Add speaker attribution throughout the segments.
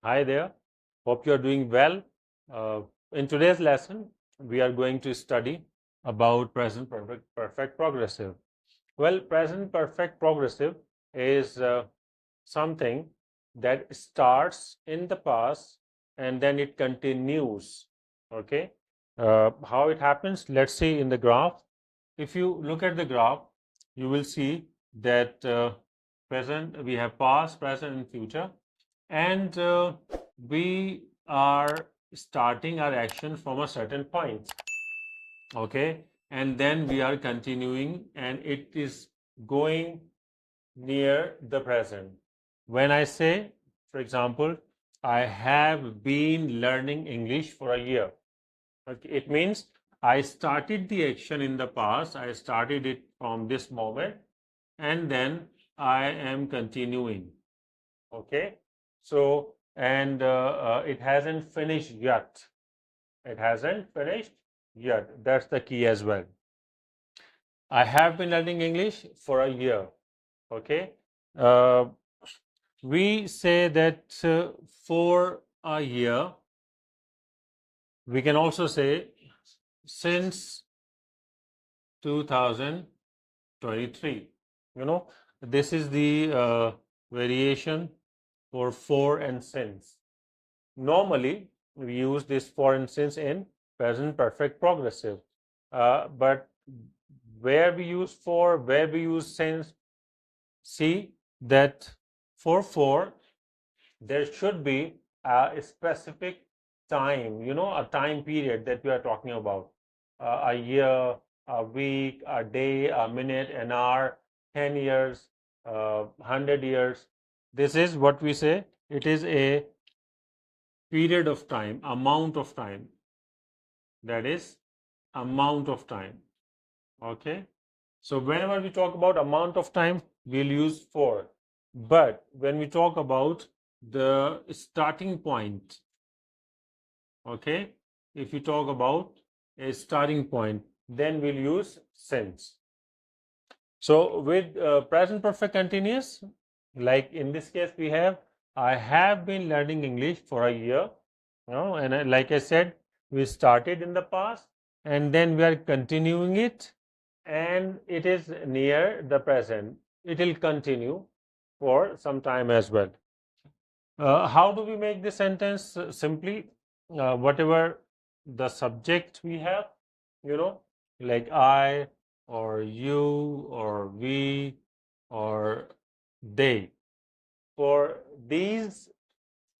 Speaker 1: Hi there. Hope you're doing well. Uh, in today's lesson, we are going to study about present perfect progressive. Well, present perfect progressive is something that starts in the past and then it continues. Okay. How it happens? Let's see in the graph. If you look at the graph, you will see that present, we have past, present, and future, and we are starting our action from a certain point. Okay, and then we are continuing, and it is going near the present. When I say, for example, I have been learning English for a year, okay, it means I started the action in the past, I started it from this moment, and then I am continuing. Okay, so and it hasn't finished yet. It hasn't finished yet. That's the key as well. I have been learning English for a year. Okay, uh, we say that for a year. We can also say since 2023. You know, this is the variation for for and since. Normally, we use this for and since in present perfect progressive. But where we use for, where we use since, see that for, there should be a specific time, a time period that we are talking about. A year, a week, a day, a minute, an hour, 10 years, 100 years. This is what we say. It is a period of time, amount of time. That is amount of time. Okay. So whenever we talk about amount of time, we'll use for. But when we talk about the starting point, okay, if you talk about a starting point, then we'll use since. So with present perfect continuous, like in this case, we have I have been learning English for a year. And like I said, we started in the past and then we are continuing it, and it is near the present. It will continue for some time as well. How do we make this sentence? Simply, whatever the subject we have, you know, like I or you or we or they. For these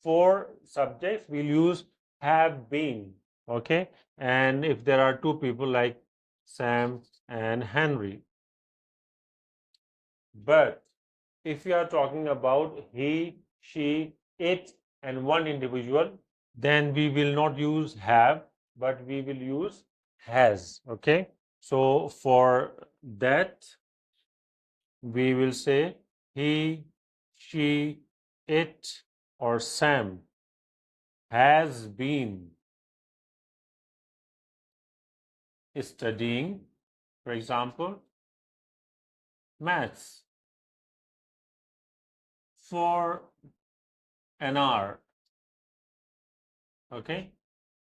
Speaker 1: four subjects, we'll use have been. Okay. And if there are two people like Sam and Henry. But if we are talking about he, she, it, and one individual, then we will not use have, but we will use has. Okay. So for that, we will say he, she, it, or Sam has been studying, for example, maths for an hour. Okay.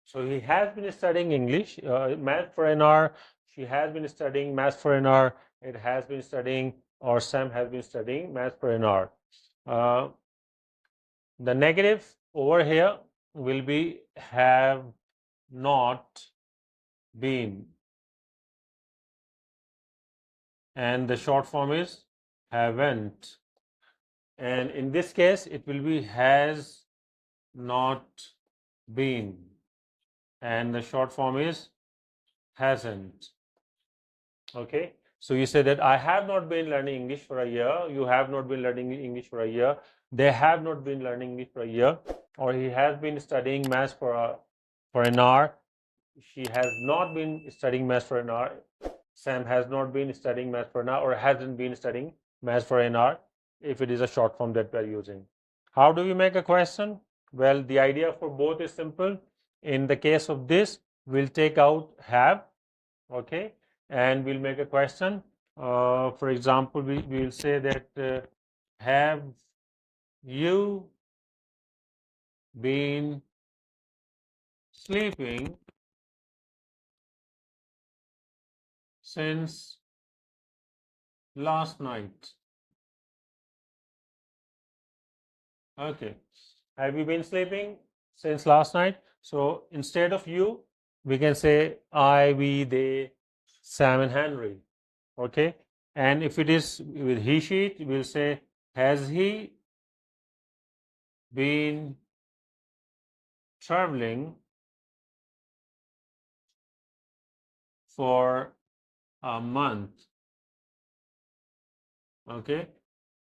Speaker 1: So he has been studying English, math for an hour. She has been studying math for an hour. It has been studying, or Sam has been studying math for an hour. Uh, the negative over here will be have not been, and the short form is haven't. And in this case, it will be has not been, and the short form is hasn't. Okay. So you say that I have not been learning English for a year. You have not been learning English for a year. They have not been learning English for a year. Or he has been studying maths for an hour. She has not been studying maths for an hour. Sam has not been studying maths for an hour, or hasn't been studying maths for an hour, if it is a short form that we are using. How do we make a question? Well, the idea for both is simple. In the case of this, we'll take out have, okay, and we'll make a question. For example, we'll say that have you been sleeping since last night. Okay. Have you been sleeping since last night? So instead of you, we can say I, we, they, Sam, and Henry. Okay. And if it is with he, she, we'll say, has he been traveling for a month? Okay.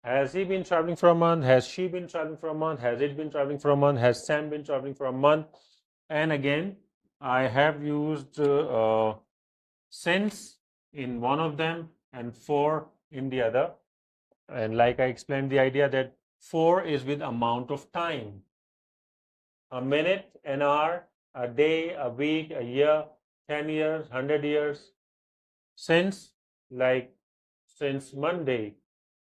Speaker 1: Has he been traveling for a month? Has she been traveling for a month? Has it been traveling for a month? Has Sam been traveling for a month? And again, I have used since in one of them and for in the other. And like I explained, the idea that for is with amount of time. A minute, an hour, a day, a week, a year, 10 years, 100 years. Since, like since Monday,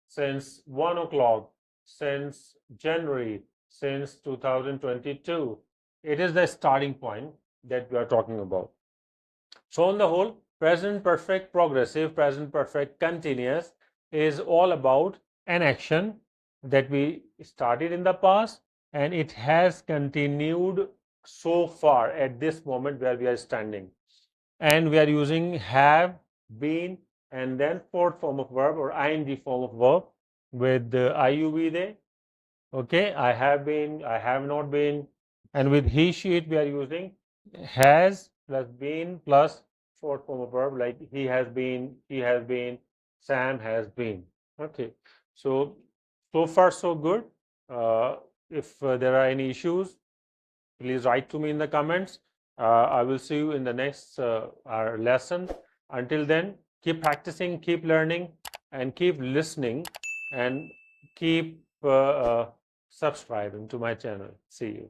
Speaker 1: since 1 o'clock, since January, since 2022. It is the starting point that we are talking about. So on the whole, present perfect progressive, present perfect continuous is all about an action that we started in the past and it has continued so far at this moment where we are standing. And we are using have, been, and then fourth form of verb or ing form of verb with the IUV they. Okay, I have been, I have not been, and with he, she, it, we are using has plus been plus fourth form of verb like he has been, he has been, Sam has been. Okay, so so far so good. If there are any issues, please write to me in the comments. I will see you in the next our lesson. Until then, keep practicing, keep learning, and keep listening, and keep subscribing to my channel. See you.